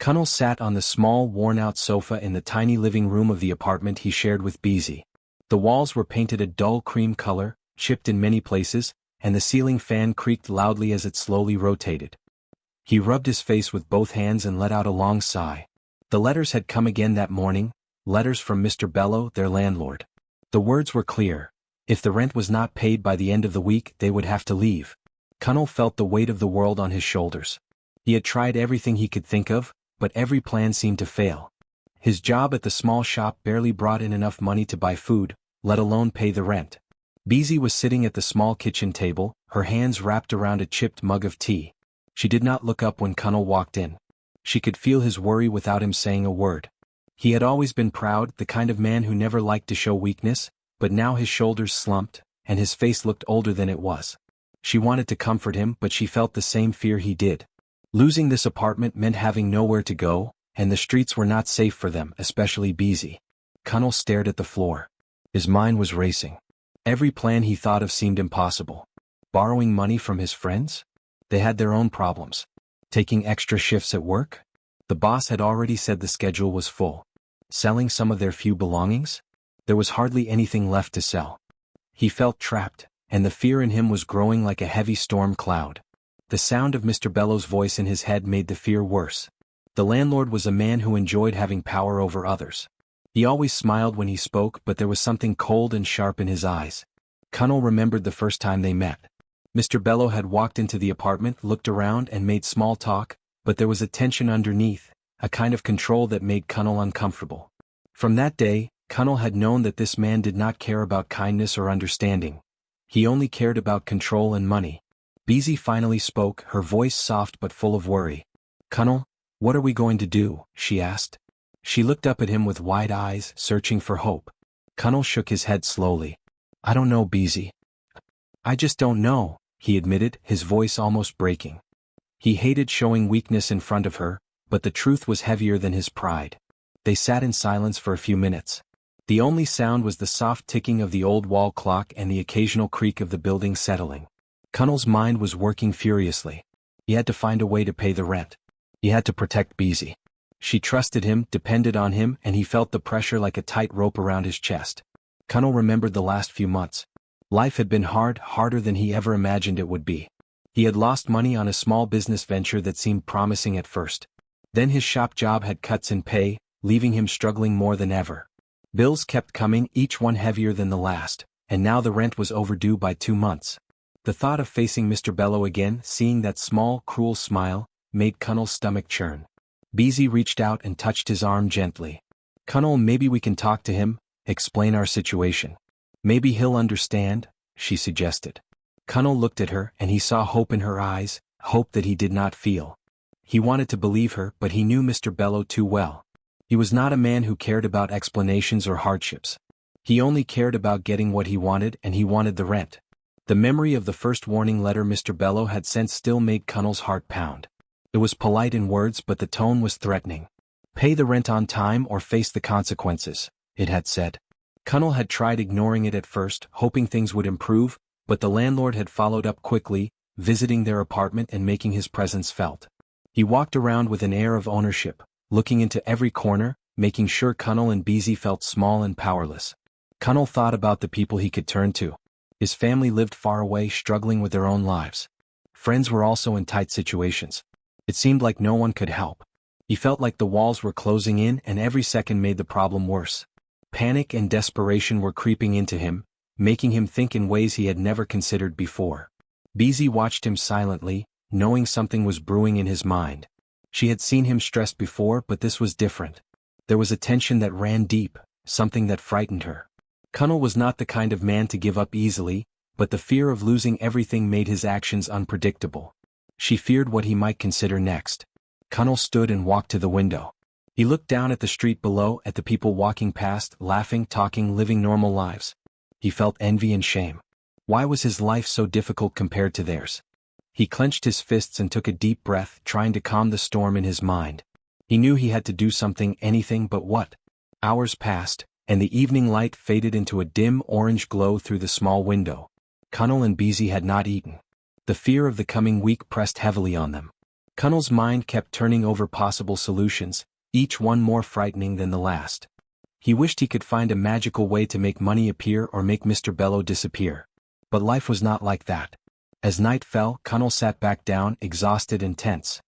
Cunnel sat on the small, worn-out sofa in the tiny living room of the apartment he shared with Beezy. The walls were painted a dull cream color, chipped in many places, and the ceiling fan creaked loudly as it slowly rotated. He rubbed his face with both hands and let out a long sigh. The letters had come again that morning, letters from Mr. Bello, their landlord. The words were clear. If the rent was not paid by the end of the week, they would have to leave. Cunnel felt the weight of the world on his shoulders. He had tried everything he could think of, but every plan seemed to fail. His job at the small shop barely brought in enough money to buy food, let alone pay the rent. Beezy was sitting at the small kitchen table, her hands wrapped around a chipped mug of tea. She did not look up when Cunnel walked in. She could feel his worry without him saying a word. He had always been proud, the kind of man who never liked to show weakness, but now his shoulders slumped, and his face looked older than it was. She wanted to comfort him, but she felt the same fear he did. Losing this apartment meant having nowhere to go, and the streets were not safe for them, especially Beezy. Cunnel stared at the floor. His mind was racing. Every plan he thought of seemed impossible. Borrowing money from his friends? They had their own problems. Taking extra shifts at work? The boss had already said the schedule was full. Selling some of their few belongings? There was hardly anything left to sell. He felt trapped, and the fear in him was growing like a heavy storm cloud. The sound of Mr. Bello's voice in his head made the fear worse. The landlord was a man who enjoyed having power over others. He always smiled when he spoke, but there was something cold and sharp in his eyes. Cunnel remembered the first time they met. Mr. Bello had walked into the apartment, looked around, and made small talk, but there was a tension underneath, a kind of control that made Cunnel uncomfortable. From that day, Cunnel had known that this man did not care about kindness or understanding. He only cared about control and money. Beezy finally spoke, her voice soft but full of worry. "Cunnel, what are we going to do?" she asked. She looked up at him with wide eyes, searching for hope. Cunnel shook his head slowly. "I don't know, Beezy. I just don't know," he admitted, his voice almost breaking. He hated showing weakness in front of her, but the truth was heavier than his pride. They sat in silence for a few minutes. The only sound was the soft ticking of the old wall clock and the occasional creak of the building settling. Cunnel's mind was working furiously. He had to find a way to pay the rent. He had to protect Beezy. She trusted him, depended on him, and he felt the pressure like a tight rope around his chest. Cunnel remembered the last few months. Life had been hard, harder than he ever imagined it would be. He had lost money on a small business venture that seemed promising at first. Then his shop job had cuts in pay, leaving him struggling more than ever. Bills kept coming, each one heavier than the last, and now the rent was overdue by 2 months. The thought of facing Mr. Bello again, seeing that small, cruel smile, made Cunnel's stomach churn. Beezy reached out and touched his arm gently. "Cunnel, maybe we can talk to him, explain our situation. Maybe he'll understand," she suggested. Cunnel looked at her, and he saw hope in her eyes, hope that he did not feel. He wanted to believe her, but he knew Mr. Bello too well. He was not a man who cared about explanations or hardships. He only cared about getting what he wanted, and he wanted the rent. The memory of the first warning letter Mr. Bello had sent still made Cunnel's heart pound. It was polite in words, but the tone was threatening. "Pay the rent on time or face the consequences," it had said. Cunnel had tried ignoring it at first, hoping things would improve, but the landlord had followed up quickly, visiting their apartment and making his presence felt. He walked around with an air of ownership, looking into every corner, making sure Cunnel and Beezy felt small and powerless. Cunnel thought about the people he could turn to. His family lived far away, struggling with their own lives. Friends were also in tight situations. It seemed like no one could help. He felt like the walls were closing in, and every second made the problem worse. Panic and desperation were creeping into him, making him think in ways he had never considered before. Beezy watched him silently, knowing something was brewing in his mind. She had seen him stressed before, but this was different. There was a tension that ran deep, something that frightened her. Cunnel was not the kind of man to give up easily, but the fear of losing everything made his actions unpredictable. She feared what he might consider next. Cunnel stood and walked to the window. He looked down at the street below, at the people walking past, laughing, talking, living normal lives. He felt envy and shame. Why was his life so difficult compared to theirs? He clenched his fists and took a deep breath, trying to calm the storm in his mind. He knew he had to do something, anything but what. Hours passed, and the evening light faded into a dim orange glow through the small window. Cunnel and Beezy had not eaten. The fear of the coming week pressed heavily on them. Cunnell's mind kept turning over possible solutions, each one more frightening than the last. He wished he could find a magical way to make money appear or make Mr. Bello disappear. But life was not like that. As night fell, Cunnell sat back down, exhausted and tense.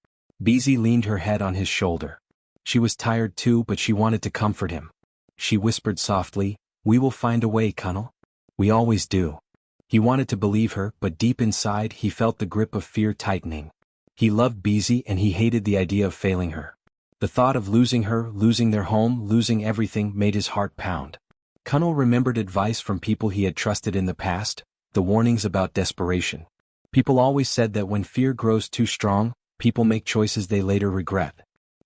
Beezy leaned her head on his shoulder. She was tired too, but she wanted to comfort him. She whispered softly, "We will find a way, Cunnell. We always do." He wanted to believe her, but deep inside he felt the grip of fear tightening. He loved Beezy and he hated the idea of failing her. The thought of losing her, losing their home, losing everything made his heart pound. Cunnell remembered advice from people he had trusted in the past, the warnings about desperation. People always said that when fear grows too strong, people make choices they later regret.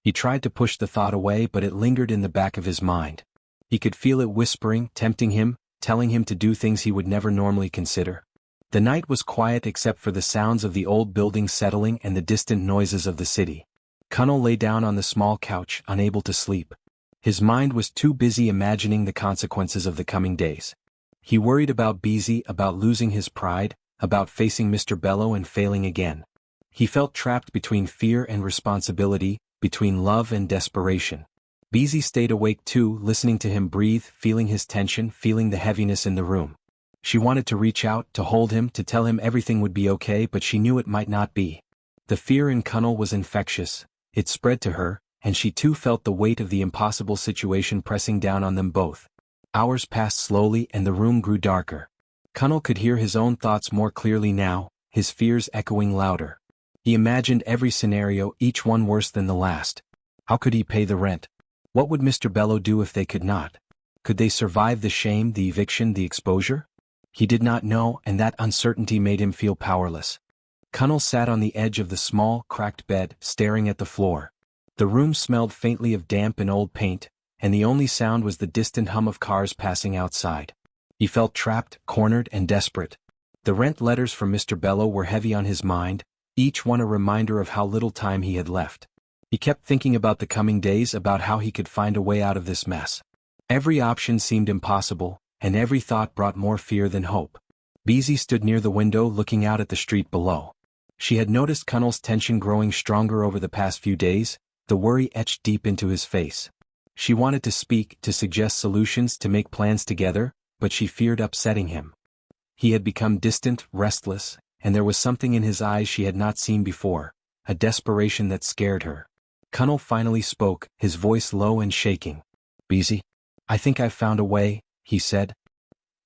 He tried to push the thought away, but it lingered in the back of his mind. He could feel it whispering, tempting him, telling him to do things he would never normally consider. The night was quiet except for the sounds of the old buildings settling and the distant noises of the city. Cunnell lay down on the small couch, unable to sleep. His mind was too busy imagining the consequences of the coming days. He worried about Beezy, about losing his pride, about facing Mr. Bello and failing again. He felt trapped between fear and responsibility, between love and desperation. Beezy stayed awake too, listening to him breathe, feeling his tension, feeling the heaviness in the room. She wanted to reach out, to hold him, to tell him everything would be okay, but she knew it might not be. The fear in Cunnell was infectious. It spread to her, and she too felt the weight of the impossible situation pressing down on them both. Hours passed slowly and the room grew darker. Cunnell could hear his own thoughts more clearly now, his fears echoing louder. He imagined every scenario, each one worse than the last. How could he pay the rent? What would Mr. Bello do if they could not? Could they survive the shame, the eviction, the exposure? He did not know, and that uncertainty made him feel powerless. Cunnell sat on the edge of the small, cracked bed, staring at the floor. The room smelled faintly of damp and old paint, and the only sound was the distant hum of cars passing outside. He felt trapped, cornered, and desperate. The rent letters from Mr. Bello were heavy on his mind, each one a reminder of how little time he had left. He kept thinking about the coming days, about how he could find a way out of this mess. Every option seemed impossible, and every thought brought more fear than hope. Beezy stood near the window looking out at the street below. She had noticed Cunnell's tension growing stronger over the past few days, the worry etched deep into his face. She wanted to speak, to suggest solutions, to make plans together, but she feared upsetting him. He had become distant, restless, and there was something in his eyes she had not seen before, a desperation that scared her. Cunnell finally spoke, his voice low and shaking. "Beezy, I think I've found a way," he said.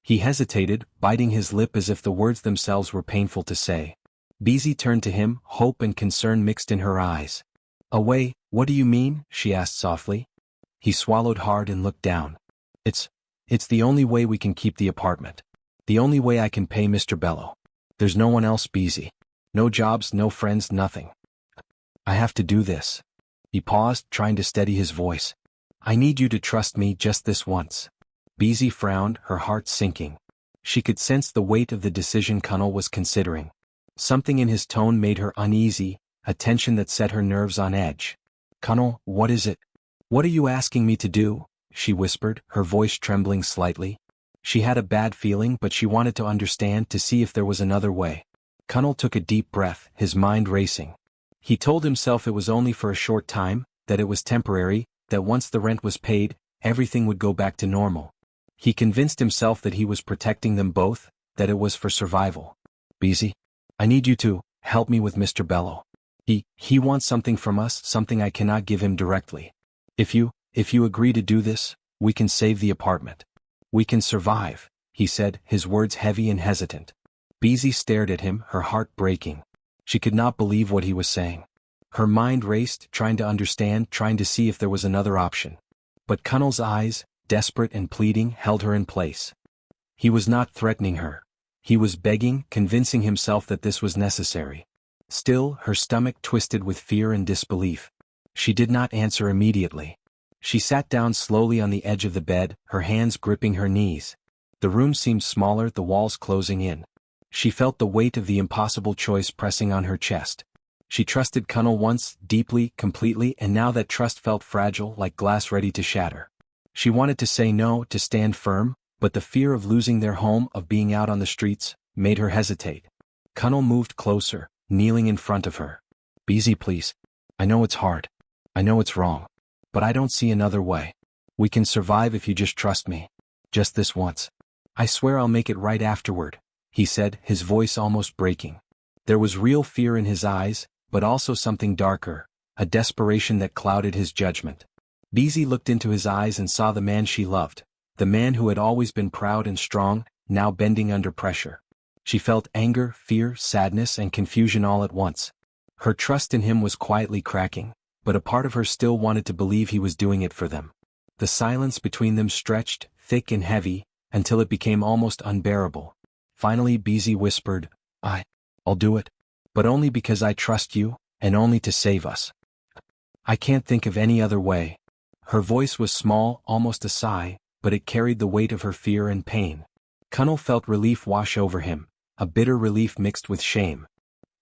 He hesitated, biting his lip as if the words themselves were painful to say. Beezy turned to him, hope and concern mixed in her eyes. "A way? What do you mean?" she asked softly. He swallowed hard and looked down. It's the only way we can keep the apartment. The only way I can pay Mr. Bello. There's no one else, Beezy. No jobs, no friends, nothing. I have to do this." He paused, trying to steady his voice. "I need you to trust me just this once." Beezy frowned, her heart sinking. She could sense the weight of the decision Cunnell was considering. Something in his tone made her uneasy, a tension that set her nerves on edge. "Cunnell, what is it? What are you asking me to do?" she whispered, her voice trembling slightly. She had a bad feeling, but she wanted to understand, to see if there was another way. Cunnell took a deep breath, his mind racing. He told himself it was only for a short time, that it was temporary, that once the rent was paid, everything would go back to normal. He convinced himself that he was protecting them both, that it was for survival. "Beezy, I need you to help me with Mr. Bello. He wants something from us, something I cannot give him directly. If you agree to do this, we can save the apartment. We can survive," he said, his words heavy and hesitant. Beezy stared at him, her heart breaking. She could not believe what he was saying. Her mind raced, trying to understand, trying to see if there was another option. But Cunnell's eyes, desperate and pleading, held her in place. He was not threatening her. He was begging, convincing himself that this was necessary. Still, her stomach twisted with fear and disbelief. She did not answer immediately. She sat down slowly on the edge of the bed, her hands gripping her knees. The room seemed smaller, the walls closing in. She felt the weight of the impossible choice pressing on her chest. She trusted Cunnell once, deeply, completely, and now that trust felt fragile, like glass ready to shatter. She wanted to say no, to stand firm, but the fear of losing their home, of being out on the streets, made her hesitate. Cunnell moved closer, kneeling in front of her. "Beezy, please. I know it's hard. I know it's wrong. But I don't see another way. We can survive if you just trust me. Just this once. I swear I'll make it right afterward," he said, his voice almost breaking. There was real fear in his eyes, but also something darker, a desperation that clouded his judgment. Beezy looked into his eyes and saw the man she loved, the man who had always been proud and strong, now bending under pressure. She felt anger, fear, sadness, and confusion all at once. Her trust in him was quietly cracking, but a part of her still wanted to believe he was doing it for them. The silence between them stretched, thick and heavy, until it became almost unbearable. Finally Beezy whispered, I'll do it. But only because I trust you, and only to save us. I can't think of any other way. Her voice was small, almost a sigh, but it carried the weight of her fear and pain. Cunnel felt relief wash over him, a bitter relief mixed with shame.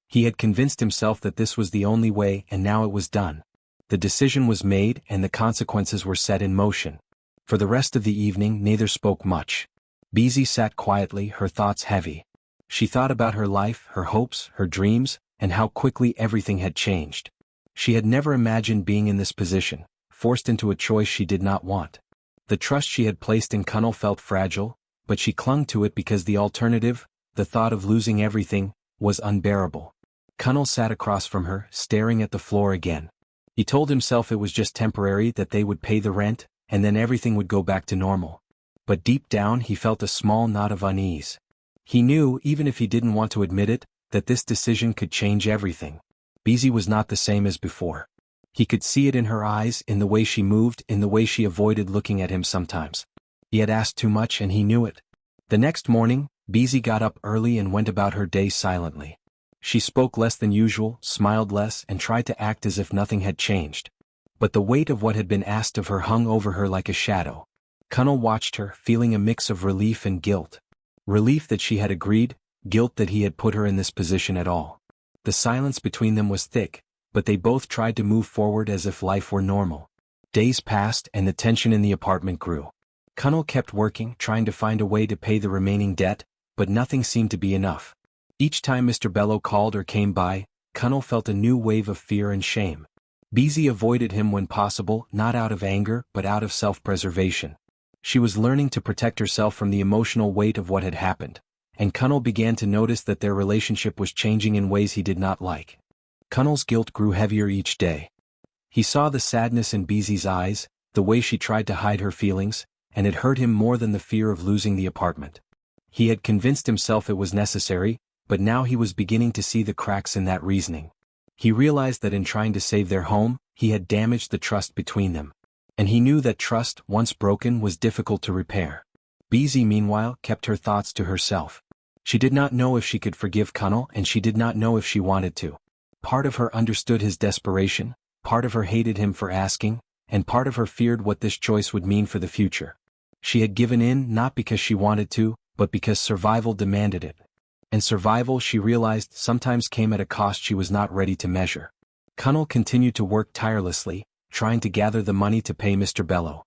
He had convinced himself that this was the only way, and now it was done. The decision was made and the consequences were set in motion. For the rest of the evening neither spoke much. Beezy sat quietly, her thoughts heavy. She thought about her life, her hopes, her dreams, and how quickly everything had changed. She had never imagined being in this position, forced into a choice she did not want. The trust she had placed in Cunnel felt fragile, but she clung to it because the alternative, the thought of losing everything, was unbearable. Cunnel sat across from her, staring at the floor again. He told himself it was just temporary, that they would pay the rent, and then everything would go back to normal. But deep down he felt a small knot of unease. He knew, even if he didn't want to admit it, that this decision could change everything. Beezy was not the same as before. He could see it in her eyes, in the way she moved, in the way she avoided looking at him sometimes. He had asked too much and he knew it. The next morning, Beezy got up early and went about her day silently. She spoke less than usual, smiled less, and tried to act as if nothing had changed. But the weight of what had been asked of her hung over her like a shadow. Cunnel watched her, feeling a mix of relief and guilt. Relief that she had agreed, guilt that he had put her in this position at all. The silence between them was thick, but they both tried to move forward as if life were normal. Days passed and the tension in the apartment grew. Cunnel kept working, trying to find a way to pay the remaining debt, but nothing seemed to be enough. Each time Mr. Bello called or came by, Cunnel felt a new wave of fear and shame. Beezy avoided him when possible, not out of anger but out of self-preservation. She was learning to protect herself from the emotional weight of what had happened, and Cunnel began to notice that their relationship was changing in ways he did not like. Cunnel's guilt grew heavier each day. He saw the sadness in Beezy's eyes, the way she tried to hide her feelings, and it hurt him more than the fear of losing the apartment. He had convinced himself it was necessary, but now he was beginning to see the cracks in that reasoning. He realized that in trying to save their home, he had damaged the trust between them. And he knew that trust, once broken, was difficult to repair. Beezy, meanwhile, kept her thoughts to herself. She did not know if she could forgive Cunnel, and she did not know if she wanted to. Part of her understood his desperation, part of her hated him for asking, and part of her feared what this choice would mean for the future. She had given in not because she wanted to, but because survival demanded it. And survival, she realized, sometimes came at a cost she was not ready to measure. Cunnel continued to work tirelessly, trying to gather the money to pay Mr. Bello.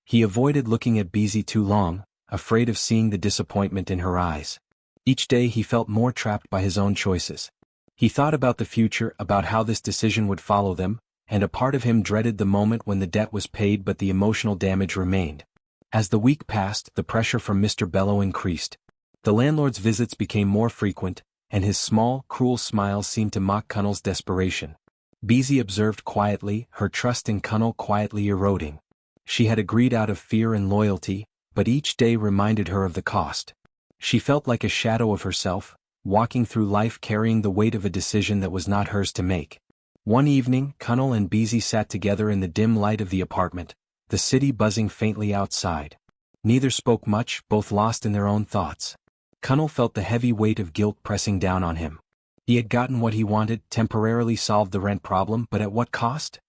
He avoided looking at Beezy too long, afraid of seeing the disappointment in her eyes. Each day he felt more trapped by his own choices. He thought about the future, about how this decision would follow them, and a part of him dreaded the moment when the debt was paid, but the emotional damage remained. As the week passed, the pressure from Mr. Bello increased. The landlord's visits became more frequent, and his small, cruel smiles seemed to mock Cunnel's desperation. Beezy observed quietly, her trust in Cunnel quietly eroding. She had agreed out of fear and loyalty, but each day reminded her of the cost. She felt like a shadow of herself, walking through life carrying the weight of a decision that was not hers to make. One evening, Cunnel and Beezy sat together in the dim light of the apartment, the city buzzing faintly outside. Neither spoke much, both lost in their own thoughts. Cunnel felt the heavy weight of guilt pressing down on him. He had gotten what he wanted, temporarily solved the rent problem, but at what cost?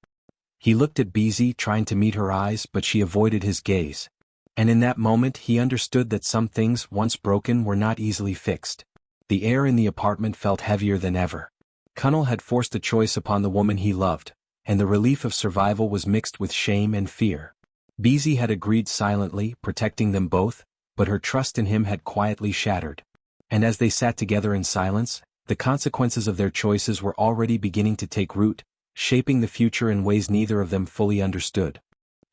He looked at Beezy, trying to meet her eyes, but she avoided his gaze. And in that moment he understood that some things, once broken, were not easily fixed. The air in the apartment felt heavier than ever. Cunnel had forced a choice upon the woman he loved, and the relief of survival was mixed with shame and fear. Beezy had agreed silently, protecting them both, but her trust in him had quietly shattered. And as they sat together in silence, The consequences of their choices were already beginning to take root, shaping the future in ways neither of them fully understood.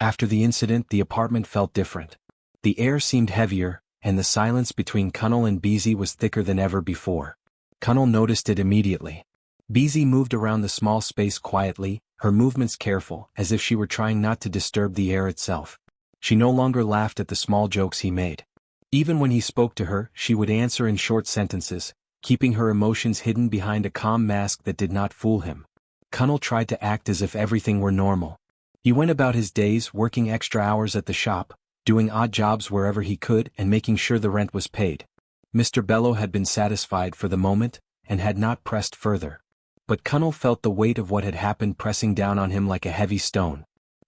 After the incident, the apartment felt different. The air seemed heavier, and the silence between Cunnel and Beezy was thicker than ever before. Cunnel noticed it immediately. Beezy moved around the small space quietly, her movements careful, as if she were trying not to disturb the air itself. She no longer laughed at the small jokes he made. Even when he spoke to her, she would answer in short sentences, keeping her emotions hidden behind a calm mask that did not fool him. Cunnel tried to act as if everything were normal. He went about his days, working extra hours at the shop, doing odd jobs wherever he could, and making sure the rent was paid. Mr. Bello had been satisfied for the moment, and had not pressed further. But Cunnel felt the weight of what had happened pressing down on him like a heavy stone.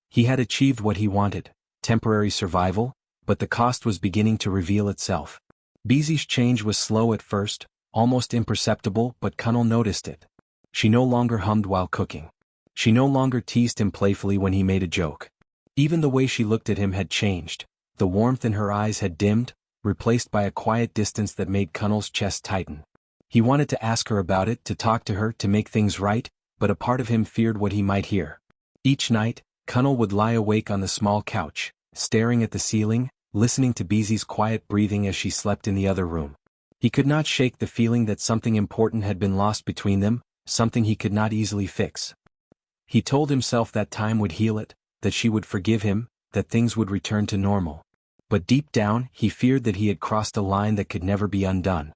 He had achieved what he wanted, temporary survival, but the cost was beginning to reveal itself. Beezy's change was slow at first, almost imperceptible, but Cunnel noticed it. She no longer hummed while cooking. She no longer teased him playfully when he made a joke. Even the way she looked at him had changed. The warmth in her eyes had dimmed, replaced by a quiet distance that made Cunnel's chest tighten. He wanted to ask her about it, to talk to her, to make things right, but a part of him feared what he might hear. Each night, Cunnel would lie awake on the small couch, staring at the ceiling, listening to Beezy's quiet breathing as she slept in the other room. He could not shake the feeling that something important had been lost between them, something he could not easily fix. He told himself that time would heal it, that she would forgive him, that things would return to normal. But deep down, he feared that he had crossed a line that could never be undone.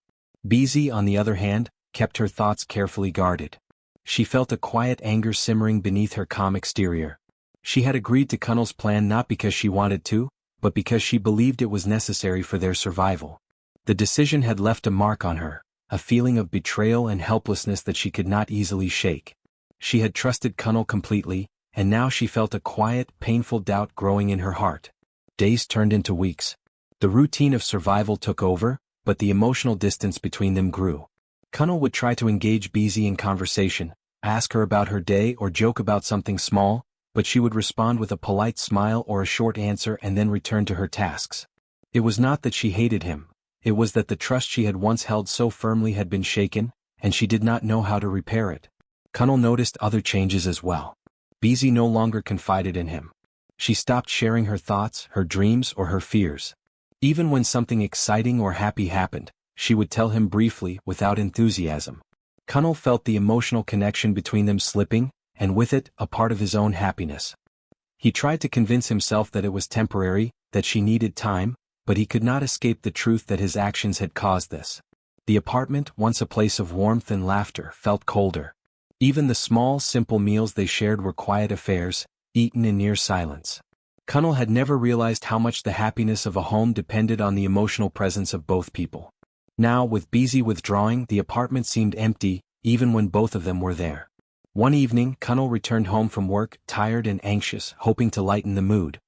Beezy, on the other hand, kept her thoughts carefully guarded. She felt a quiet anger simmering beneath her calm exterior. She had agreed to Cunnel's plan not because she wanted to, but because she believed it was necessary for their survival. The decision had left a mark on her, a feeling of betrayal and helplessness that she could not easily shake. She had trusted Cunnel completely, and now she felt a quiet, painful doubt growing in her heart. Days turned into weeks. The routine of survival took over, but the emotional distance between them grew. Cunnel would try to engage Beezy in conversation, ask her about her day or joke about something small, but she would respond with a polite smile or a short answer and then return to her tasks. It was not that she hated him, it was that the trust she had once held so firmly had been shaken, and she did not know how to repair it. Cunnel noticed other changes as well. Beezy no longer confided in him. She stopped sharing her thoughts, her dreams, or her fears. Even when something exciting or happy happened, she would tell him briefly, without enthusiasm. Cunnel felt the emotional connection between them slipping, and with it, a part of his own happiness. He tried to convince himself that it was temporary, that she needed time, but he could not escape the truth that his actions had caused this. The apartment, once a place of warmth and laughter, felt colder. Even the small, simple meals they shared were quiet affairs, eaten in near silence. Cunnel had never realized how much the happiness of a home depended on the emotional presence of both people. Now, with Beezy withdrawing, the apartment seemed empty, even when both of them were there. One evening, Cunnel returned home from work, tired and anxious, hoping to lighten the mood.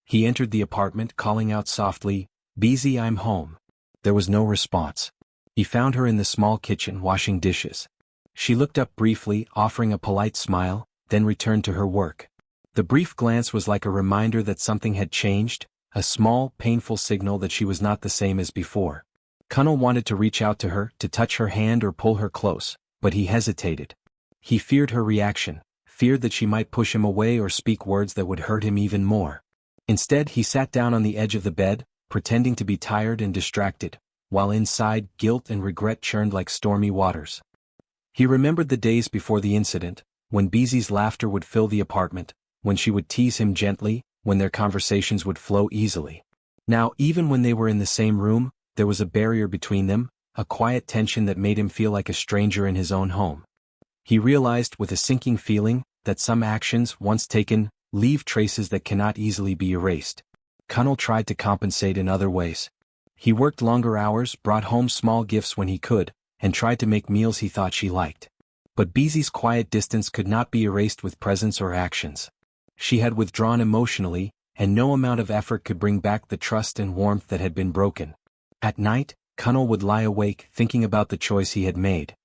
He entered the apartment, calling out softly, "Beezy, I'm home." There was no response. He found her in the small kitchen, washing dishes. She looked up briefly, offering a polite smile, then returned to her work. The brief glance was like a reminder that something had changed, a small, painful signal that she was not the same as before. Cunnel wanted to reach out to her, to touch her hand or pull her close, but he hesitated. He feared her reaction, feared that she might push him away or speak words that would hurt him even more. Instead, he sat down on the edge of the bed, pretending to be tired and distracted, while inside, guilt and regret churned like stormy waters. He remembered the days before the incident, when Beezy's laughter would fill the apartment, when she would tease him gently, when their conversations would flow easily. Now, even when they were in the same room, there was a barrier between them, a quiet tension that made him feel like a stranger in his own home. He realized with a sinking feeling that some actions, once taken, leave traces that cannot easily be erased. Cunnel tried to compensate in other ways. He worked longer hours, brought home small gifts when he could, and tried to make meals he thought she liked. But Beezy's quiet distance could not be erased with presence or actions. She had withdrawn emotionally, and no amount of effort could bring back the trust and warmth that had been broken. At night, Cunnel would lie awake thinking about the choice he had made.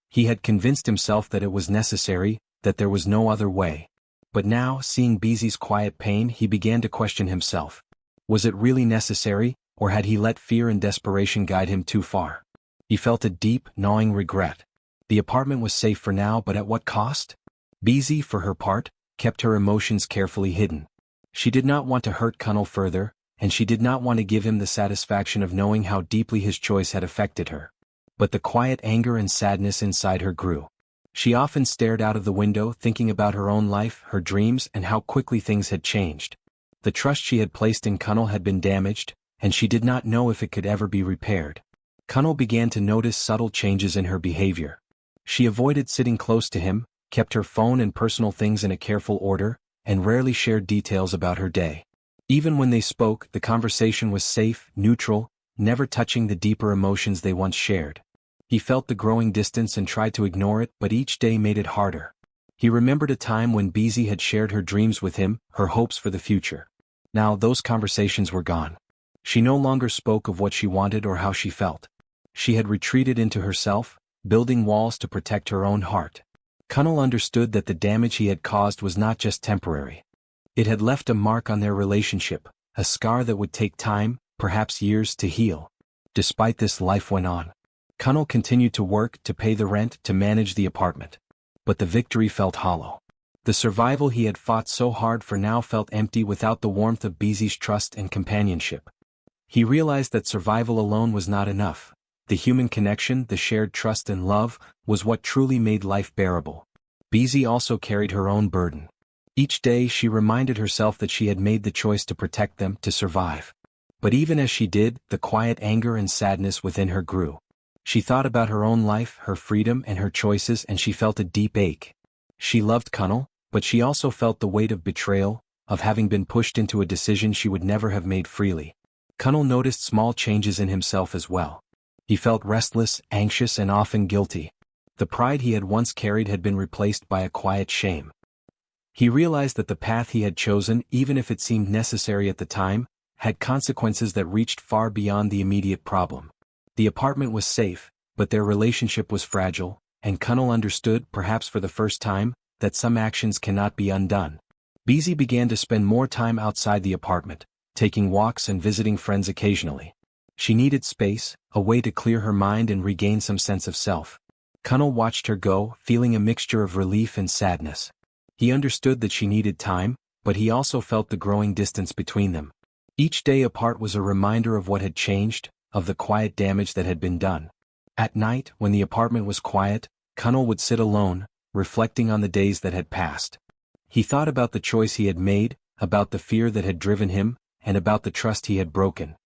He had convinced himself that it was necessary, that there was no other way. But now, seeing Beezy's quiet pain, he began to question himself. Was it really necessary, or had he let fear and desperation guide him too far? He felt a deep, gnawing regret. The apartment was safe for now, but at what cost? Beezy, for her part, kept her emotions carefully hidden. She did not want to hurt Cunnel further, and she did not want to give him the satisfaction of knowing how deeply his choice had affected her. But the quiet anger and sadness inside her grew. She often stared out of the window thinking about her own life, her dreams, and how quickly things had changed. The trust she had placed in Cunnel had been damaged, and she did not know if it could ever be repaired. Cunnel began to notice subtle changes in her behavior. She avoided sitting close to him, kept her phone and personal things in a careful order, and rarely shared details about her day. Even when they spoke, the conversation was safe, neutral, never touching the deeper emotions they once shared. He felt the growing distance and tried to ignore it, but each day made it harder. He remembered a time when Beezy had shared her dreams with him, her hopes for the future. Now those conversations were gone. She no longer spoke of what she wanted or how she felt. She had retreated into herself, building walls to protect her own heart. Cunnel understood that the damage he had caused was not just temporary. It had left a mark on their relationship, a scar that would take time, perhaps years, to heal. Despite this, life went on. Cunnel continued to work, to pay the rent, to manage the apartment. But the victory felt hollow. The survival he had fought so hard for now felt empty without the warmth of Beezy's trust and companionship. He realized that survival alone was not enough. The human connection, the shared trust and love, was what truly made life bearable. Beezy also carried her own burden. Each day she reminded herself that she had made the choice to protect them, to survive. But even as she did, the quiet anger and sadness within her grew. She thought about her own life, her freedom and her choices, and she felt a deep ache. She loved Cunnel, but she also felt the weight of betrayal, of having been pushed into a decision she would never have made freely. Cunnel noticed small changes in himself as well. He felt restless, anxious, and often guilty. The pride he had once carried had been replaced by a quiet shame. He realized that the path he had chosen, even if it seemed necessary at the time, had consequences that reached far beyond the immediate problem. The apartment was safe, but their relationship was fragile, and Cunnel understood, perhaps for the first time, that some actions cannot be undone. Beezy began to spend more time outside the apartment, taking walks and visiting friends occasionally. She needed space, a way to clear her mind and regain some sense of self. Cunnel watched her go, feeling a mixture of relief and sadness. He understood that she needed time, but he also felt the growing distance between them. Each day apart was a reminder of what had changed, of the quiet damage that had been done. At night, when the apartment was quiet, Cunnel would sit alone, reflecting on the days that had passed. He thought about the choice he had made, about the fear that had driven him, and about the trust he had broken.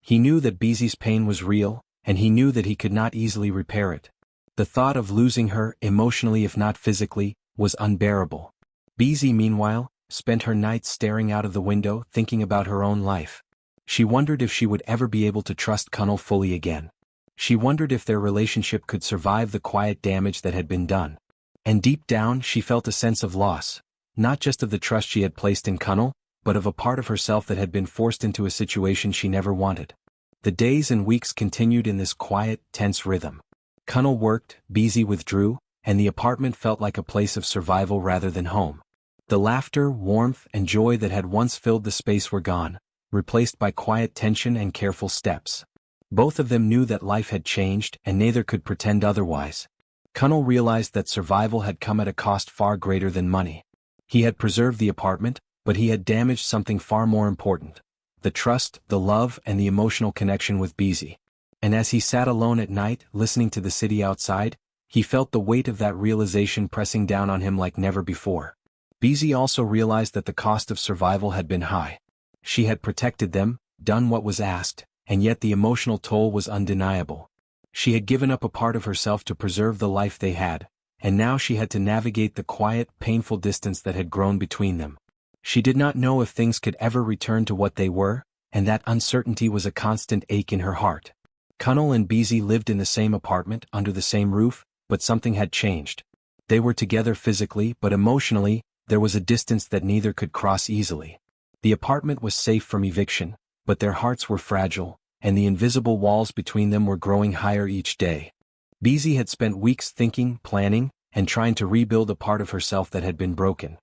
He knew that Beezy's pain was real, and he knew that he could not easily repair it. The thought of losing her, emotionally if not physically, was unbearable. Beezy, meanwhile, spent her nights staring out of the window, thinking about her own life. She wondered if she would ever be able to trust Cunnel fully again. She wondered if their relationship could survive the quiet damage that had been done. And deep down she felt a sense of loss, not just of the trust she had placed in Cunnel, but of a part of herself that had been forced into a situation she never wanted. The days and weeks continued in this quiet, tense rhythm. Cunnel worked, Beezy withdrew, and the apartment felt like a place of survival rather than home. The laughter, warmth, and joy that had once filled the space were gone, replaced by quiet tension and careful steps. Both of them knew that life had changed, and neither could pretend otherwise. Cunnel realized that survival had come at a cost far greater than money. He had preserved the apartment, but he had damaged something far more important: the trust, the love, and the emotional connection with Beezy. And as he sat alone at night, listening to the city outside, he felt the weight of that realization pressing down on him like never before. Beezy also realized that the cost of survival had been high. She had protected them, done what was asked, and yet the emotional toll was undeniable. She had given up a part of herself to preserve the life they had, and now she had to navigate the quiet, painful distance that had grown between them. She did not know if things could ever return to what they were, and that uncertainty was a constant ache in her heart. Cunnel and Beezy lived in the same apartment, under the same roof, but something had changed. They were together physically, but emotionally, there was a distance that neither could cross easily. The apartment was safe from eviction, but their hearts were fragile, and the invisible walls between them were growing higher each day. Beezy had spent weeks thinking, planning, and trying to rebuild a part of herself that had been broken.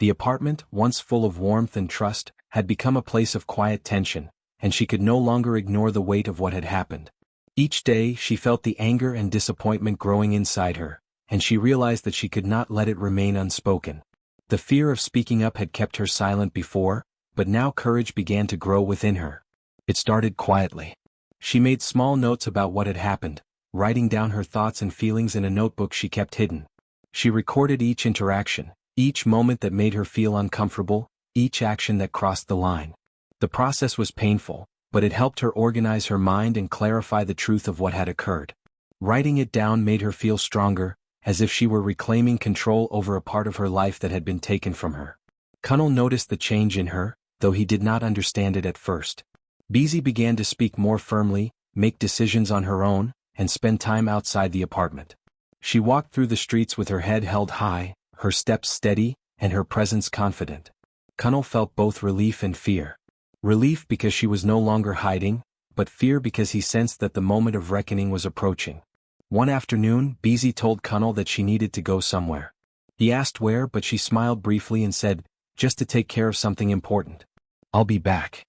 The apartment, once full of warmth and trust, had become a place of quiet tension, and she could no longer ignore the weight of what had happened. Each day she felt the anger and disappointment growing inside her, and she realized that she could not let it remain unspoken. The fear of speaking up had kept her silent before, but now courage began to grow within her. It started quietly. She made small notes about what had happened, writing down her thoughts and feelings in a notebook she kept hidden. She recorded each interaction, each moment that made her feel uncomfortable, each action that crossed the line. The process was painful, but it helped her organize her mind and clarify the truth of what had occurred. Writing it down made her feel stronger, as if she were reclaiming control over a part of her life that had been taken from her. Connell noticed the change in her, though he did not understand it at first. Beezy began to speak more firmly, make decisions on her own, and spend time outside the apartment. She walked through the streets with her head held high, her steps steady, and her presence confident. Connell felt both relief and fear. Relief because she was no longer hiding, but fear because he sensed that the moment of reckoning was approaching. One afternoon, Beezy told Connell that she needed to go somewhere. He asked where, but she smiled briefly and said, "Just to take care of something important. I'll be back."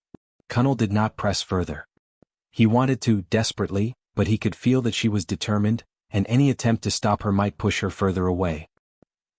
Connell did not press further. He wanted to, desperately, but he could feel that she was determined, and any attempt to stop her might push her further away.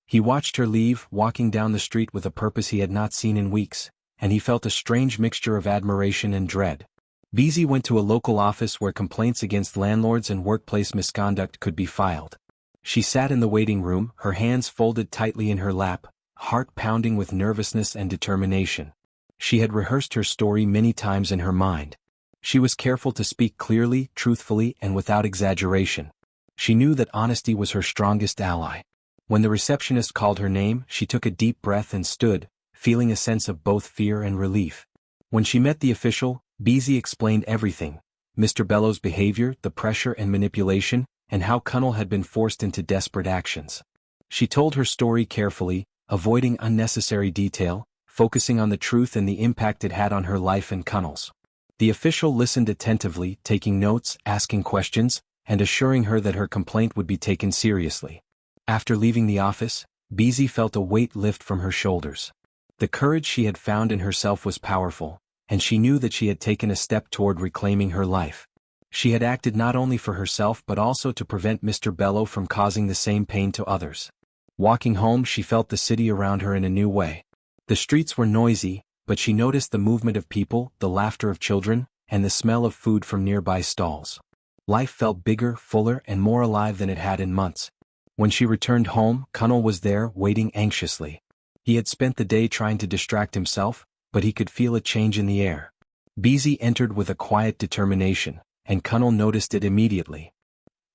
He watched her leave, walking down the street with a purpose he had not seen in weeks, and he felt a strange mixture of admiration and dread. Beezy went to a local office where complaints against landlords and workplace misconduct could be filed. She sat in the waiting room, her hands folded tightly in her lap, heart pounding with nervousness and determination. She had rehearsed her story many times in her mind. She was careful to speak clearly, truthfully, and without exaggeration. She knew that honesty was her strongest ally. When the receptionist called her name, she took a deep breath and stood, feeling a sense of both fear and relief. When she met the official, Beezy explained everything: Mr. Bellow's behavior, the pressure and manipulation, and how Connell had been forced into desperate actions. She told her story carefully, avoiding unnecessary detail, focusing on the truth and the impact it had on her life and Connell's. The official listened attentively, taking notes, asking questions, and assuring her that her complaint would be taken seriously. After leaving the office, Beezy felt a weight lift from her shoulders. The courage she had found in herself was powerful, and she knew that she had taken a step toward reclaiming her life. She had acted not only for herself but also to prevent Mr. Bellow from causing the same pain to others. Walking home, she felt the city around her in a new way. The streets were noisy, but she noticed the movement of people, the laughter of children, and the smell of food from nearby stalls. Life felt bigger, fuller, and more alive than it had in months. When she returned home, Connell was there, waiting anxiously. He had spent the day trying to distract himself, but he could feel a change in the air. Beezy entered with a quiet determination, and Connell noticed it immediately.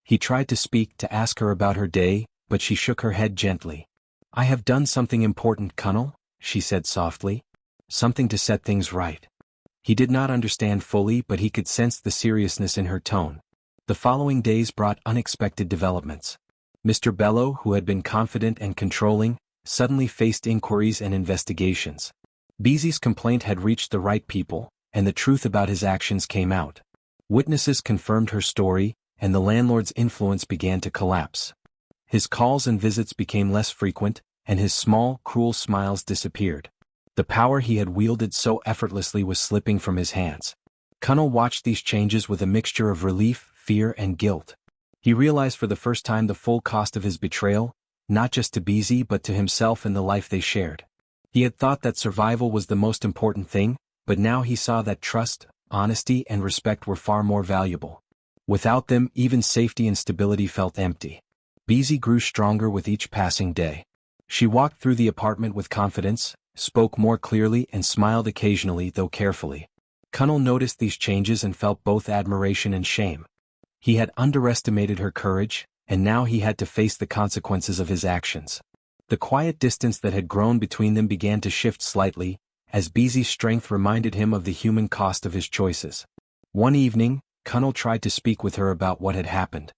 He tried to speak, to ask her about her day, but she shook her head gently. "I have done something important, Connell," she said softly. "Something to set things right." He did not understand fully, but he could sense the seriousness in her tone. The following days brought unexpected developments. Mr. Bellow, who had been confident and controlling, suddenly faced inquiries and investigations. Beezy's complaint had reached the right people, and the truth about his actions came out. Witnesses confirmed her story, and the landlord's influence began to collapse. His calls and visits became less frequent, and his small, cruel smiles disappeared. The power he had wielded so effortlessly was slipping from his hands. Connell watched these changes with a mixture of relief, fear, and guilt. He realized for the first time the full cost of his betrayal, not just to Beezy but to himself and the life they shared. He had thought that survival was the most important thing, but now he saw that trust, honesty, and respect were far more valuable. Without them, even safety and stability felt empty. Beezy grew stronger with each passing day. She walked through the apartment with confidence, spoke more clearly, and smiled occasionally, though carefully. Connell noticed these changes and felt both admiration and shame. He had underestimated her courage, and now he had to face the consequences of his actions. The quiet distance that had grown between them began to shift slightly, as Beezy's strength reminded him of the human cost of his choices. One evening, Connell tried to speak with her about what had happened.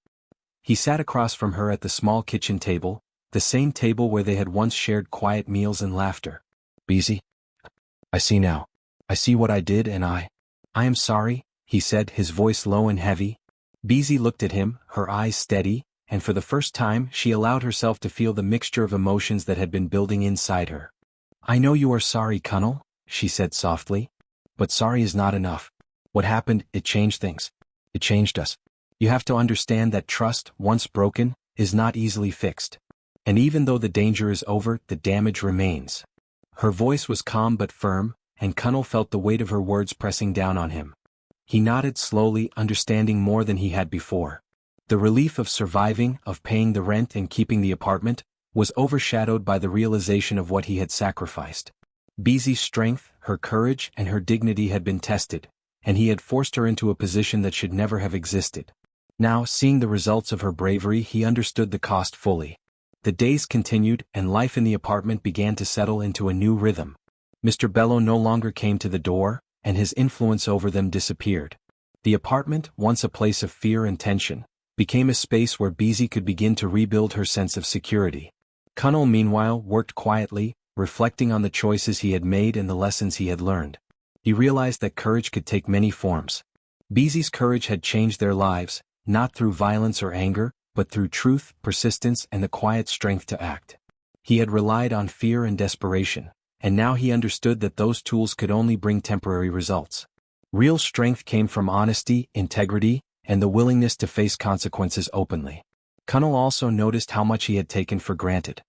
He sat across from her at the small kitchen table, the same table where they had once shared quiet meals and laughter. "Beezy, I see now. I see what I did, and I am sorry," he said, his voice low and heavy. Beezy looked at him, her eyes steady, and for the first time she allowed herself to feel the mixture of emotions that had been building inside her. "I know you are sorry, Connell," she said softly. "But sorry is not enough. What happened, it changed things. It changed us. You have to understand that trust, once broken, is not easily fixed. And even though the danger is over, the damage remains. Her voice was calm but firm, and Connell felt the weight of her words pressing down on him. He nodded slowly, understanding more than he had before. The relief of surviving, of paying the rent and keeping the apartment, was overshadowed by the realization of what he had sacrificed. Beezy's strength, her courage, and her dignity had been tested, and he had forced her into a position that should never have existed. Now, seeing the results of her bravery, he understood the cost fully. The days continued, and life in the apartment began to settle into a new rhythm. Mr. Bello no longer came to the door, and his influence over them disappeared. The apartment, once a place of fear and tension, became a space where Beezy could begin to rebuild her sense of security. Connell, meanwhile, worked quietly, reflecting on the choices he had made and the lessons he had learned. He realized that courage could take many forms. Beezy's courage had changed their lives, not through violence or anger, but through truth, persistence, and the quiet strength to act. He had relied on fear and desperation, and now he understood that those tools could only bring temporary results. Real strength came from honesty, integrity, and the willingness to face consequences openly. Connell also noticed how much he had taken for granted.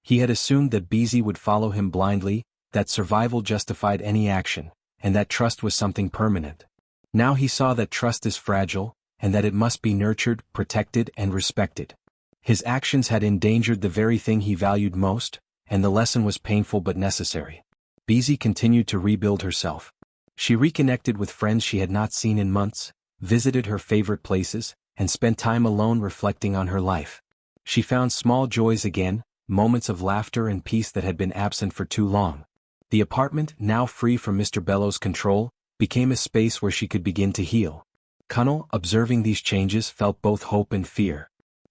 He had assumed that Beezy would follow him blindly, that survival justified any action, and that trust was something permanent. Now he saw that trust is fragile, and that it must be nurtured, protected, and respected. His actions had endangered the very thing he valued most, and the lesson was painful but necessary. Beezy continued to rebuild herself. She reconnected with friends she had not seen in months, visited her favorite places, and spent time alone reflecting on her life. She found small joys again, moments of laughter and peace that had been absent for too long. The apartment, now free from Mr. Bello's control, became a space where she could begin to heal. Connell, observing these changes, felt both hope and fear.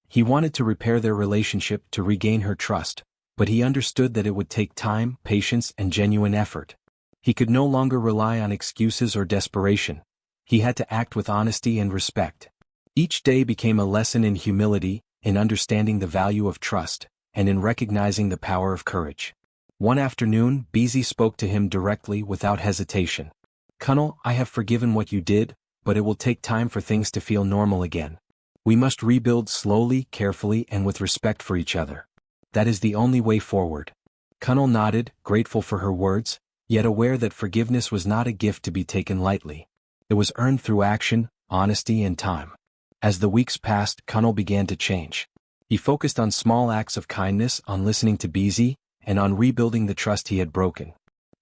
He wanted to repair their relationship, to regain her trust, but he understood that it would take time, patience, and genuine effort. He could no longer rely on excuses or desperation. He had to act with honesty and respect. Each day became a lesson in humility, in understanding the value of trust, and in recognizing the power of courage. One afternoon, Beezy spoke to him directly, without hesitation. "Connell, I have forgiven what you did, but it will take time for things to feel normal again. We must rebuild slowly, carefully, and with respect for each other. That is the only way forward." Connell nodded, grateful for her words, yet aware that forgiveness was not a gift to be taken lightly. It was earned through action, honesty, and time. As the weeks passed, Connell began to change. He focused on small acts of kindness, on listening to Beezy, and on rebuilding the trust he had broken.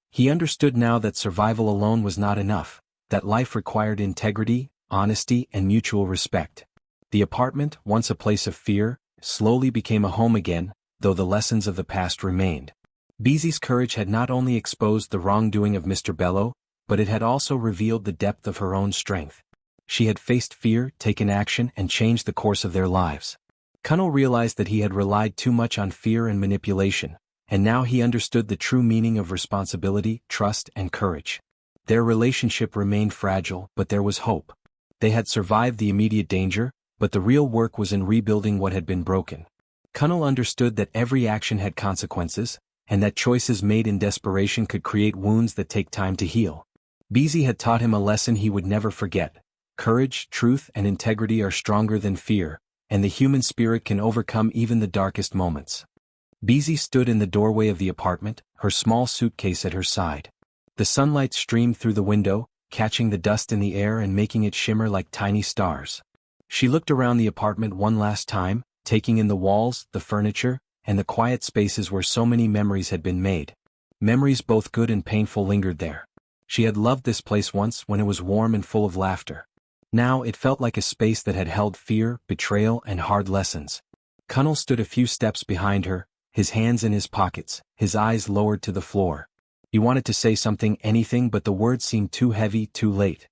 He understood now that survival alone was not enough, that life required integrity, honesty, and mutual respect. The apartment, once a place of fear, slowly became a home again, though the lessons of the past remained. Beezy's courage had not only exposed the wrongdoing of Mr. Bello, but it had also revealed the depth of her own strength. She had faced fear, taken action, and changed the course of their lives. Connell realized that he had relied too much on fear and manipulation, and now he understood the true meaning of responsibility, trust, and courage. Their relationship remained fragile, but there was hope. They had survived the immediate danger, but the real work was in rebuilding what had been broken. Connell understood that every action had consequences, and that choices made in desperation could create wounds that take time to heal. Beezy had taught him a lesson he would never forget. Courage, truth, and integrity are stronger than fear, and the human spirit can overcome even the darkest moments. Beezy stood in the doorway of the apartment, her small suitcase at her side. The sunlight streamed through the window, catching the dust in the air and making it shimmer like tiny stars. She looked around the apartment one last time, taking in the walls, the furniture, and the quiet spaces where so many memories had been made. Memories both good and painful lingered there. She had loved this place once when it was warm and full of laughter. Now it felt like a space that had held fear, betrayal, and hard lessons. Connell stood a few steps behind her, his hands in his pockets, his eyes lowered to the floor. He wanted to say something, anything, but the words seemed too heavy, too late.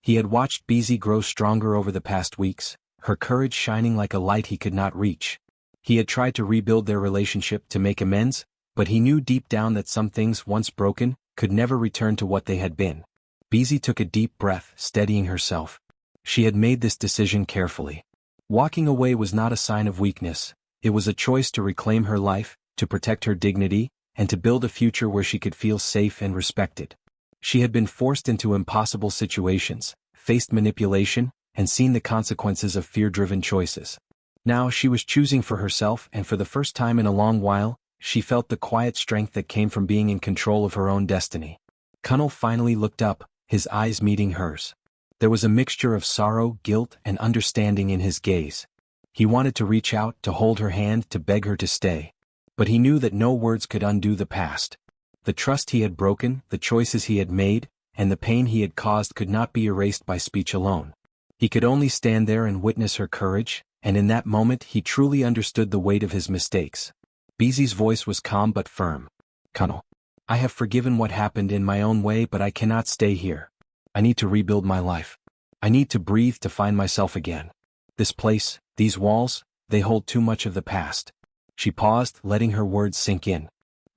He had watched Beezy grow stronger over the past weeks, her courage shining like a light he could not reach. He had tried to rebuild their relationship, to make amends, but he knew deep down that some things, once broken, could never return to what they had been. Beezy took a deep breath, steadying herself. She had made this decision carefully. Walking away was not a sign of weakness. It was a choice to reclaim her life, to protect her dignity, and to build a future where she could feel safe and respected. She had been forced into impossible situations, faced manipulation, and seen the consequences of fear-driven choices. Now she was choosing for herself, and for the first time in a long while, she felt the quiet strength that came from being in control of her own destiny. Connell finally looked up, his eyes meeting hers. There was a mixture of sorrow, guilt, and understanding in his gaze. He wanted to reach out, to hold her hand, to beg her to stay. But he knew that no words could undo the past. The trust he had broken, the choices he had made, and the pain he had caused could not be erased by speech alone. He could only stand there and witness her courage, and in that moment he truly understood the weight of his mistakes. Beezy's voice was calm but firm. "Connell, I have forgiven what happened in my own way, but I cannot stay here. I need to rebuild my life. I need to breathe, to find myself again. This place, these walls, they hold too much of the past." She paused, letting her words sink in.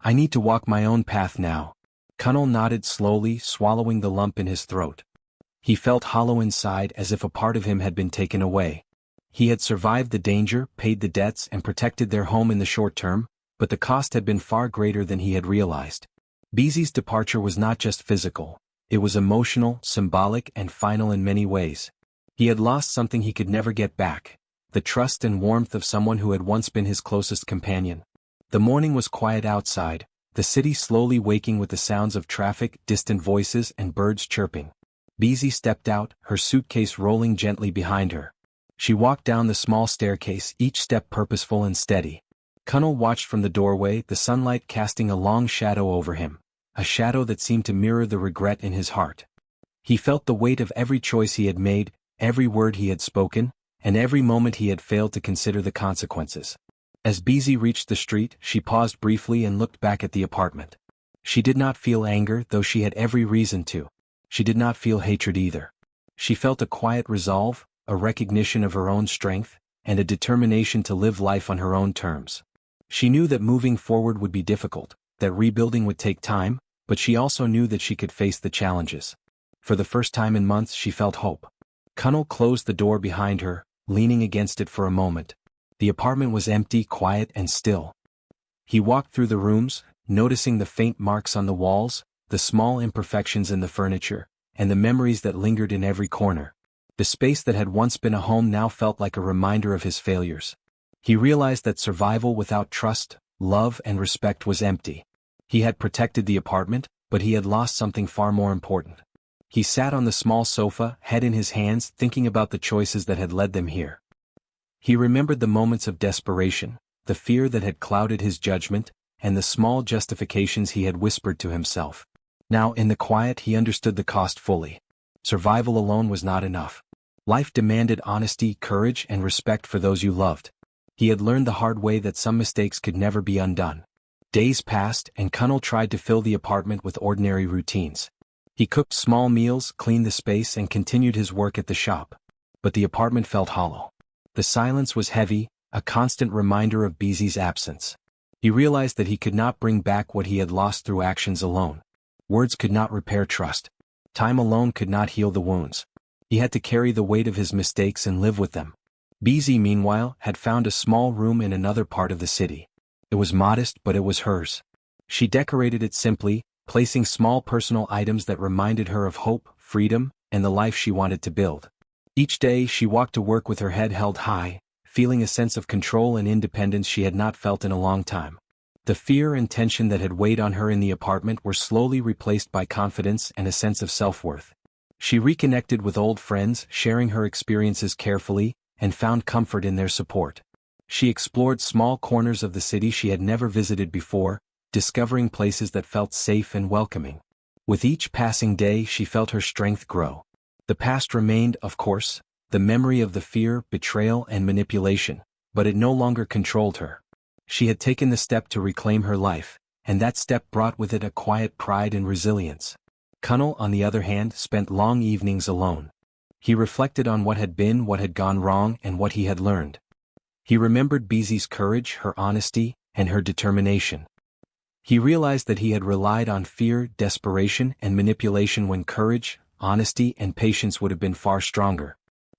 "I need to walk my own path now." Connell nodded slowly, swallowing the lump in his throat. He felt hollow inside, as if a part of him had been taken away. He had survived the danger, paid the debts, and protected their home in the short term, but the cost had been far greater than he had realized. Beezy's departure was not just physical. It was emotional, symbolic, and final in many ways. He had lost something he could never get back, the trust and warmth of someone who had once been his closest companion. The morning was quiet outside, the city slowly waking with the sounds of traffic, distant voices, and birds chirping. Beezy stepped out, her suitcase rolling gently behind her. She walked down the small staircase, each step purposeful and steady. Connell watched from the doorway, the sunlight casting a long shadow over him, a shadow that seemed to mirror the regret in his heart. He felt the weight of every choice he had made, every word he had spoken, and every moment he had failed to consider the consequences. As Beezy reached the street, she paused briefly and looked back at the apartment. She did not feel anger, though she had every reason to. She did not feel hatred either. She felt a quiet resolve, a recognition of her own strength, and a determination to live life on her own terms. She knew that moving forward would be difficult, that rebuilding would take time, but she also knew that she could face the challenges. For the first time in months she felt hope. Connell closed the door behind her, leaning against it for a moment. The apartment was empty, quiet, and still. He walked through the rooms, noticing the faint marks on the walls, the small imperfections in the furniture, and the memories that lingered in every corner. The space that had once been a home now felt like a reminder of his failures. He realized that survival without trust, love, and respect was empty. He had protected the apartment, but he had lost something far more important. He sat on the small sofa, head in his hands, thinking about the choices that had led them here. He remembered the moments of desperation, the fear that had clouded his judgment, and the small justifications he had whispered to himself. Now, in the quiet, he understood the cost fully. Survival alone was not enough. Life demanded honesty, courage, and respect for those you loved. He had learned the hard way that some mistakes could never be undone. Days passed, and Connell tried to fill the apartment with ordinary routines. He cooked small meals, cleaned the space, and continued his work at the shop. But the apartment felt hollow. The silence was heavy, a constant reminder of Beezy's absence. He realized that he could not bring back what he had lost through actions alone. Words could not repair trust. Time alone could not heal the wounds. He had to carry the weight of his mistakes and live with them. Beezy, meanwhile, had found a small room in another part of the city. It was modest, but it was hers. She decorated it simply, placing small personal items that reminded her of hope, freedom, and the life she wanted to build. Each day she walked to work with her head held high, feeling a sense of control and independence she had not felt in a long time. The fear and tension that had weighed on her in the apartment were slowly replaced by confidence and a sense of self-worth. She reconnected with old friends, sharing her experiences carefully, and found comfort in their support. She explored small corners of the city she had never visited before, discovering places that felt safe and welcoming. With each passing day she felt her strength grow. The past remained, of course, the memory of the fear, betrayal, and manipulation, but it no longer controlled her. She had taken the step to reclaim her life, and that step brought with it a quiet pride and resilience. Connell, on the other hand, spent long evenings alone. He reflected on what had been, what had gone wrong, and what he had learned. He remembered Beezy's courage, her honesty, and her determination. He realized that he had relied on fear, desperation, and manipulation when courage, honesty, and patience would have been far stronger.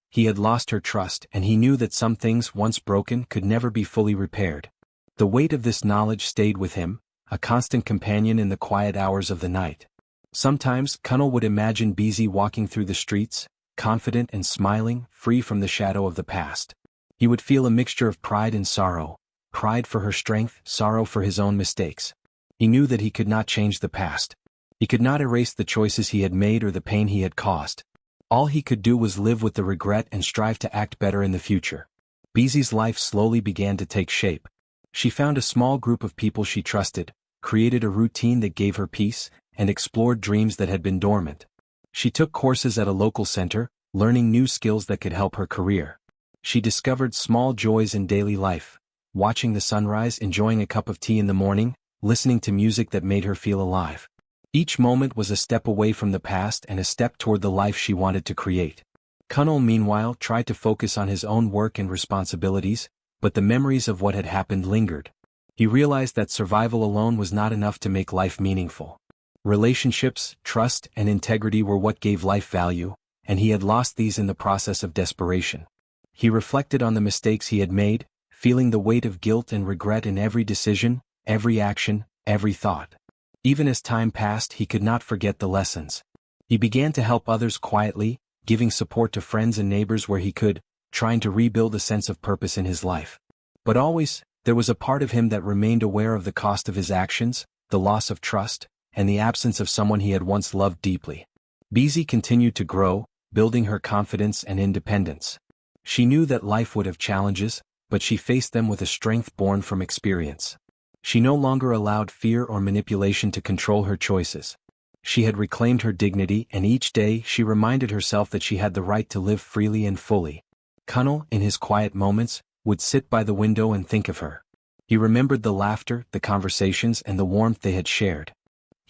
He had lost her trust, and he knew that some things, once broken, could never be fully repaired. The weight of this knowledge stayed with him, a constant companion in the quiet hours of the night. Sometimes, Connell would imagine Beezy walking through the streets, confident and smiling, free from the shadow of the past. He would feel a mixture of pride and sorrow, pride for her strength, sorrow for his own mistakes. He knew that he could not change the past. He could not erase the choices he had made or the pain he had caused. All he could do was live with the regret and strive to act better in the future. Beezy's life slowly began to take shape. She found a small group of people she trusted, created a routine that gave her peace, and explored dreams that had been dormant. She took courses at a local center, learning new skills that could help her career. She discovered small joys in daily life, watching the sunrise, enjoying a cup of tea in the morning, listening to music that made her feel alive. Each moment was a step away from the past and a step toward the life she wanted to create. Kunnal, meanwhile, tried to focus on his own work and responsibilities, but the memories of what had happened lingered. He realized that survival alone was not enough to make life meaningful. Relationships, trust, and integrity were what gave life value, and he had lost these in the process of desperation. He reflected on the mistakes he had made, feeling the weight of guilt and regret in every decision, every action, every thought. Even as time passed, he could not forget the lessons. He began to help others quietly, giving support to friends and neighbors where he could, trying to rebuild a sense of purpose in his life. But always, there was a part of him that remained aware of the cost of his actions, the loss of trust, and the absence of someone he had once loved deeply. Beezy continued to grow, building her confidence and independence. She knew that life would have challenges, but she faced them with a strength born from experience. She no longer allowed fear or manipulation to control her choices. She had reclaimed her dignity, and each day she reminded herself that she had the right to live freely and fully. Kunnal, in his quiet moments, would sit by the window and think of her. He remembered the laughter, the conversations, and the warmth they had shared.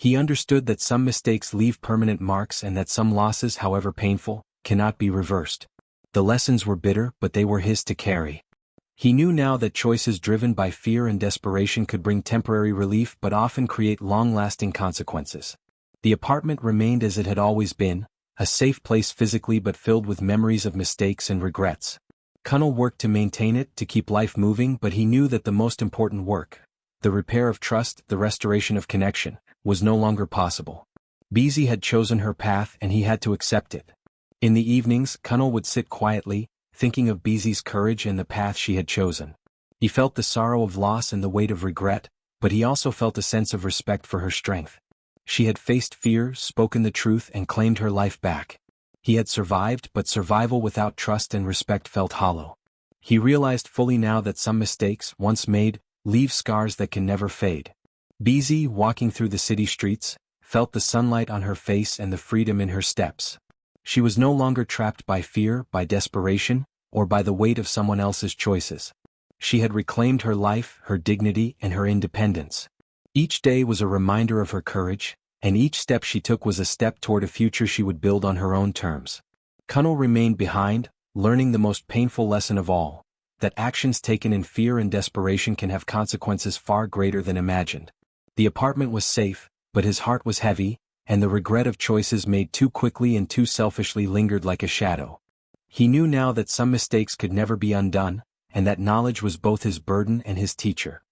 He understood that some mistakes leave permanent marks and that some losses, however painful, cannot be reversed. The lessons were bitter, but they were his to carry. He knew now that choices driven by fear and desperation could bring temporary relief but often create long-lasting consequences. The apartment remained as it had always been, a safe place physically but filled with memories of mistakes and regrets. Kunnal worked to maintain it, to keep life moving, but he knew that the most important work, the repair of trust, the restoration of connection, was no longer possible. Beezy had chosen her path and he had to accept it. In the evenings, Kunnal would sit quietly, thinking of Beezy's courage and the path she had chosen. He felt the sorrow of loss and the weight of regret, but he also felt a sense of respect for her strength. She had faced fear, spoken the truth, and claimed her life back. He had survived, but survival without trust and respect felt hollow. He realized fully now that some mistakes, once made, leave scars that can never fade. Beezy, walking through the city streets, felt the sunlight on her face and the freedom in her steps. She was no longer trapped by fear, by desperation, or by the weight of someone else's choices. She had reclaimed her life, her dignity, and her independence. Each day was a reminder of her courage, and each step she took was a step toward a future she would build on her own terms. Kunnal remained behind, learning the most painful lesson of all, that actions taken in fear and desperation can have consequences far greater than imagined. The apartment was safe, but his heart was heavy, and the regret of choices made too quickly and too selfishly lingered like a shadow. He knew now that some mistakes could never be undone, and that knowledge was both his burden and his teacher.